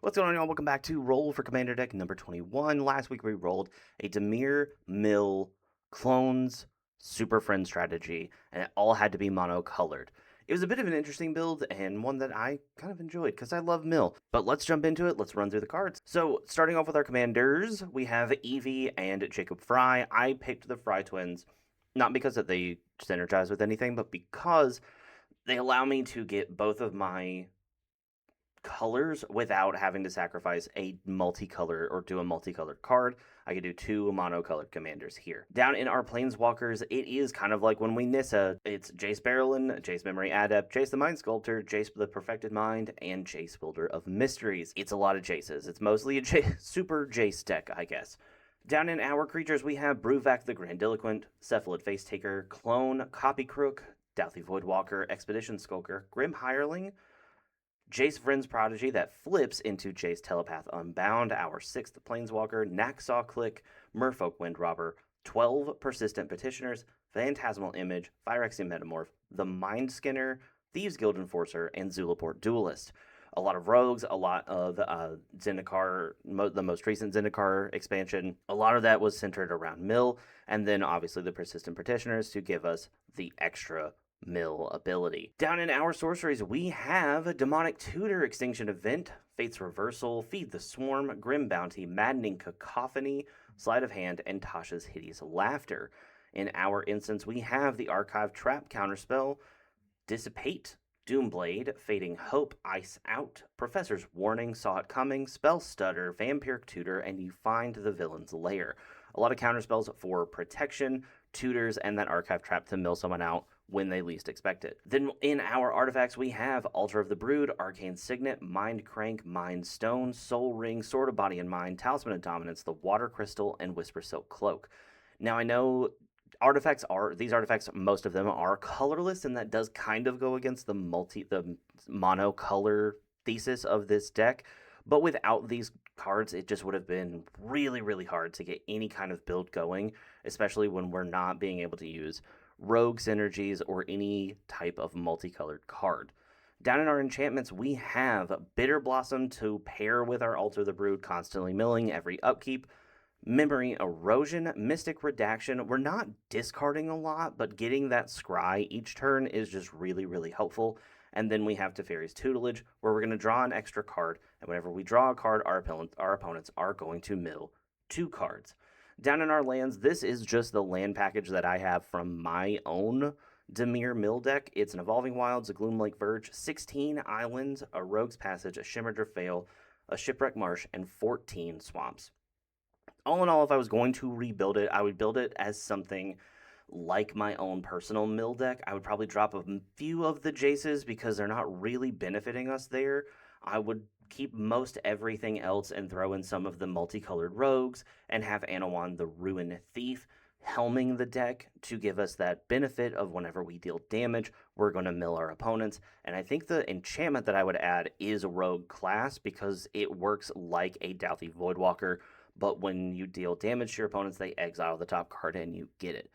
What's going on, y'all? Welcome back to Roll for Commander Deck number 21. Last week we rolled a Dimir Mill Clones Super Friend strategy, and it all had to be mono-colored. It was a bit of an interesting build, and one that I kind of enjoyed, because I love Mill. But let's jump into it, let's run through the cards. So, starting off with our commanders, we have Eevee and Jacob Fry. I picked the Fry twins, not because that they synergize with anything, but because they allow me to get both of my colors without having to sacrifice a multicolor or do a multicolored card. I could do two monocolored commanders here. Down in our Planeswalkers, it is kind of like when we Nissa. It's Jace Barrelin, Jace Memory Adept, Jace the Mind Sculptor, Jace the Perfected Mind, and Jace Builder of Mysteries. It's a lot of Jaces. It's mostly a super Jace deck, I guess. Down in our creatures, we have Bruvak the Grandiloquent, Cephalid Face Taker, Clone, Copy Crook, Dauthi Voidwalker, Expedition Skulker, Grim Hireling, Jace Vryn's Prodigy that flips into Jace Telepath Unbound, our 6th Planeswalker, Naxaw Click, Merfolk Windrobber, 12 Persistent Petitioners, Phantasmal Image, Phyrexian Metamorph, the Mind Skinner, Thieves Guild Enforcer, and Zulaport Duelist. A lot of rogues, a lot of Zendikar, the most recent Zendikar expansion. A lot of that was centered around Mill, and then obviously the Persistent Petitioners to give us the extra Mill ability. Down in our sorceries, we have a Demonic Tutor Extinction Event, Fate's Reversal, Feed the Swarm, Grim Bounty, Maddening Cacophony, Sleight of Hand, and Tasha's Hideous Laughter. In our instance, we have the Archive Trap Counterspell, Dissipate, Doomblade, Fading Hope, Ice Out, Professor's Warning, Saw It Coming, Spell Stutter, Vampiric Tutor, and you find the villain's lair. A lot of counterspells for protection, tutors, and that Archive Trap to mill someone out when they least expect it. Then in our artifacts, we have Altar of the Brood, Arcane Signet, Mind Crank, Mind Stone, Soul Ring, Sword of Body and Mind, Talisman of Dominance, the Water Crystal, and Whisper Silk Cloak. Now I know these artifacts, most of them are colorless, and that does kind of go against the monocolor thesis of this deck. But without these cards, it just would have been really, really hard to get any kind of build going, especially when we're not being able to use rogue synergies or any type of multicolored card. Down in our enchantments, we have Bitter Blossom to pair with our Altar of the Brood, constantly milling every upkeep. Memory Erosion, Mystic Redaction. We're not discarding a lot, but getting that scry each turn is just really, really helpful. And then we have Teferi's Tutelage, where we're going to draw an extra card, and whenever we draw a card, our opponents are going to mill 2 cards. Down in our lands, this is just the land package that I have from my own Dimir Mill deck. It's an Evolving Wilds, a Gloomlake Verge, 16 islands, a Rogue's Passage, a Shimmered Vale, a Shipwreck Marsh, and 14 swamps. All in all, if I was going to rebuild it, I would build it as something like my own personal mill deck. I would probably drop a few of the Jaces because they're not really benefiting us there. I would keep most everything else and throw in some of the multicolored rogues and have Anawan the Ruin Thief helming the deck to give us that benefit of whenever we deal damage, we're going to mill our opponents. And I think the enchantment that I would add is a rogue class because it works like a Dauthi Voidwalker, but when you deal damage to your opponents, they exile the top card and you get it.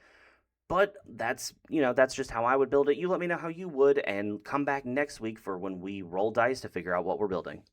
But that's just how I would build it. You let me know how you would, and come back next week for when we roll dice to figure out what we're building.